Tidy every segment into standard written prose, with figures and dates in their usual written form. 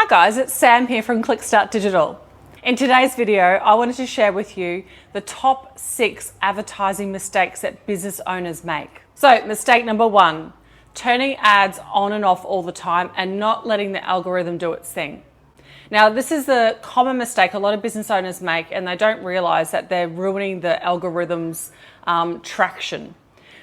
Hi guys, it's Sam here from Clickstart Digital. In today's video, I wanted to share with you the top 6 advertising mistakes that business owners make. So mistake number 1, turning ads on and off all the time and not letting the algorithm do its thing. Now, this is the common mistake a lot of business owners make, and they don't realize that they're ruining the algorithm's traction.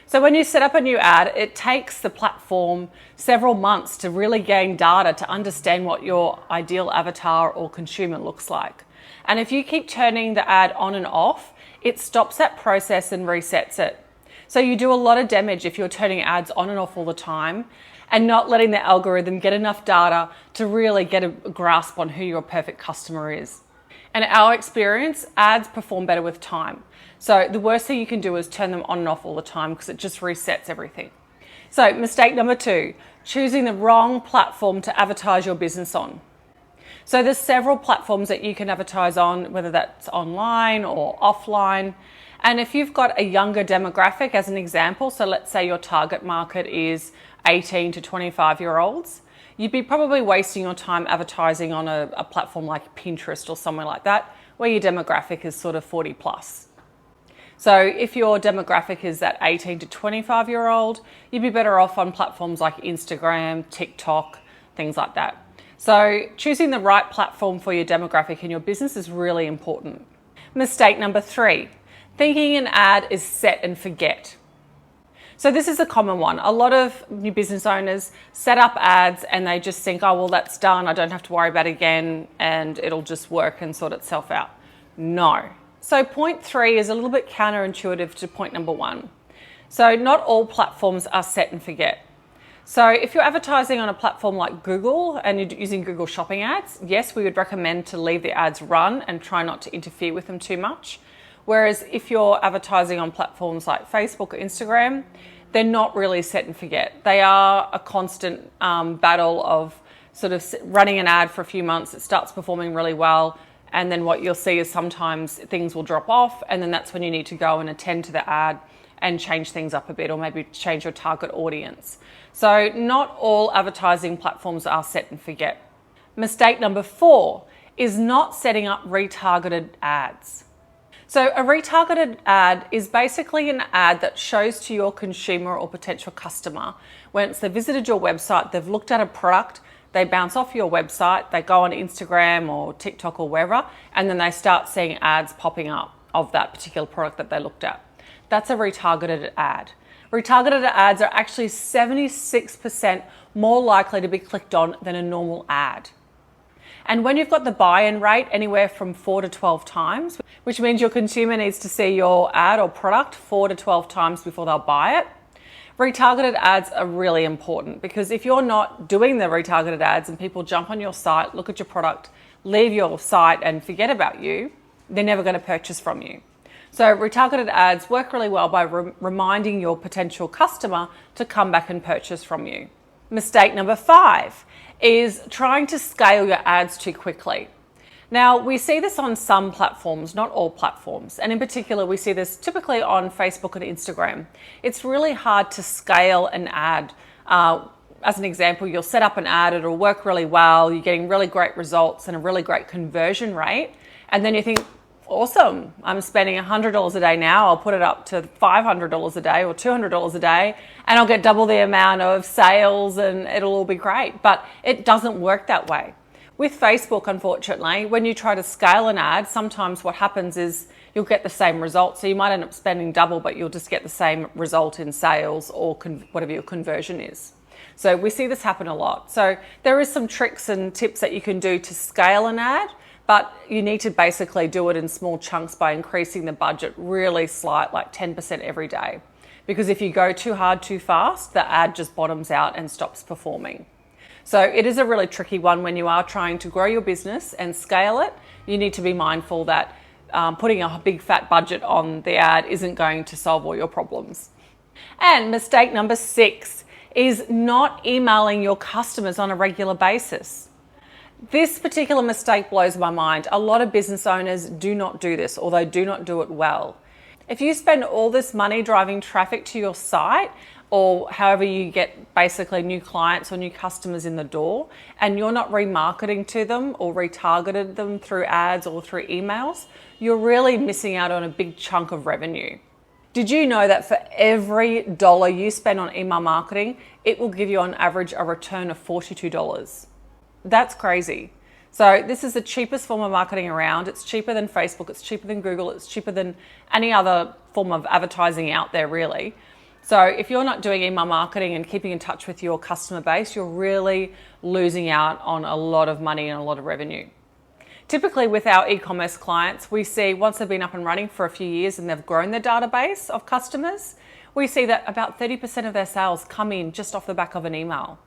So when you set up a new ad, it takes the platform several months to really gain data to understand what your ideal avatar or consumer looks like. And if you keep turning the ad on and off, it stops that process and resets it. So you do a lot of damage if you're turning ads on and off all the time and not letting the algorithm get enough data to really get a grasp on who your perfect customer is. And in our experience, ads perform better with time. So the worst thing you can do is turn them on and off all the time because it just resets everything. So mistake number 2, choosing the wrong platform to advertise your business on. So there's several platforms that you can advertise on, whether that's online or offline. And if you've got a younger demographic, as an example, so let's say your target market is 18 to 25-year-olds, you'd be probably wasting your time advertising on a platform like Pinterest or somewhere like that, where your demographic is sort of 40 plus. So if your demographic is that 18 to 25-year-old, you'd be better off on platforms like Instagram, TikTok, things like that. So choosing the right platform for your demographic in your business is really important. Mistake number 3, thinking an ad is set and forget. So this is a common one. A lot of new business owners set up ads and they just think, oh, well, that's done. I don't have to worry about it again and it'll just work and sort itself out. No. So point 3 is a little bit counterintuitive to point number 1. So not all platforms are set and forget. So if you're advertising on a platform like Google and you're using Google shopping ads, yes, we would recommend to leave the ads run and try not to interfere with them too much. Whereas if you're advertising on platforms like Facebook or Instagram, they're not really set and forget. They are a constant battle of sort of running an ad for a few months. It starts performing really well. And then what you'll see is sometimes things will drop off. And then that's when you need to go and attend to the ad and change things up a bit, or maybe change your target audience. So not all advertising platforms are set and forget. Mistake number 4 is not setting up retargeted ads. So a retargeted ad is basically an ad that shows to your consumer or potential customer once they've visited your website, they've looked at a product, they bounce off your website, they go on Instagram or TikTok or wherever, and then they start seeing ads popping up of that particular product that they looked at. That's a retargeted ad. Retargeted ads are actually 76% more likely to be clicked on than a normal ad. And when you've got the buy-in rate anywhere from 4 to 12 times, which means your consumer needs to see your ad or product 4 to 12 times before they'll buy it, retargeted ads are really important, because if you're not doing the retargeted ads and people jump on your site, look at your product, leave your site and forget about you, they're never going to purchase from you. So retargeted ads work really well by reminding your potential customer to come back and purchase from you. Mistake number 5 is trying to scale your ads too quickly. Now, we see this on some platforms, not all platforms. And in particular, we see this typically on Facebook and Instagram. It's really hard to scale an ad. As an example, you'll set up an ad, it'll work really well, you're getting really great results and a really great conversion rate. And then you think, awesome, I'm spending $100 a day now, I'll put it up to $500 a day or $200 a day, and I'll get double the amount of sales and it'll all be great. But it doesn't work that way. With Facebook, unfortunately, when you try to scale an ad, sometimes what happens is you'll get the same result. So you might end up spending double, but you'll just get the same result in sales or whatever your conversion is. So we see this happen a lot. So there is some tricks and tips that you can do to scale an ad, but you need to basically do it in small chunks by increasing the budget really slight, like 10% every day. Because if you go too hard too fast, the ad just bottoms out and stops performing. So it is a really tricky one when you are trying to grow your business and scale it. You need to be mindful that putting a big fat budget on the ad isn't going to solve all your problems. And mistake number 6 is not emailing your customers on a regular basis. This particular mistake blows my mind. A lot of business owners do not do this, or they do not do it well. If you spend all this money driving traffic to your site, or however you get basically new clients or new customers in the door, and you're not remarketing to them or retargeted them through ads or through emails, you're really missing out on a big chunk of revenue. Did you know that for every dollar you spend on email marketing, it will give you on average a return of $42? That's crazy. So this is the cheapest form of marketing around. It's cheaper than Facebook, it's cheaper than Google, it's cheaper than any other form of advertising out there, really. So if you're not doing email marketing and keeping in touch with your customer base, you're really losing out on a lot of money and a lot of revenue. Typically with our e-commerce clients, we see once they've been up and running for a few years and they've grown their database of customers, we see that about 30% of their sales come in just off the back of an email.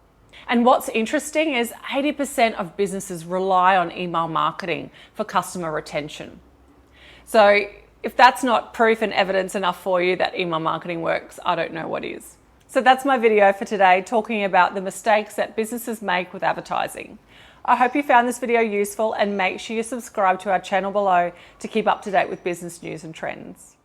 And what's interesting is 80% of businesses rely on email marketing for customer retention. So if that's not proof and evidence enough for you that email marketing works, I don't know what is. So that's my video for today, talking about the mistakes that businesses make with advertising. I hope you found this video useful, and make sure you subscribe to our channel below to keep up to date with business news and trends.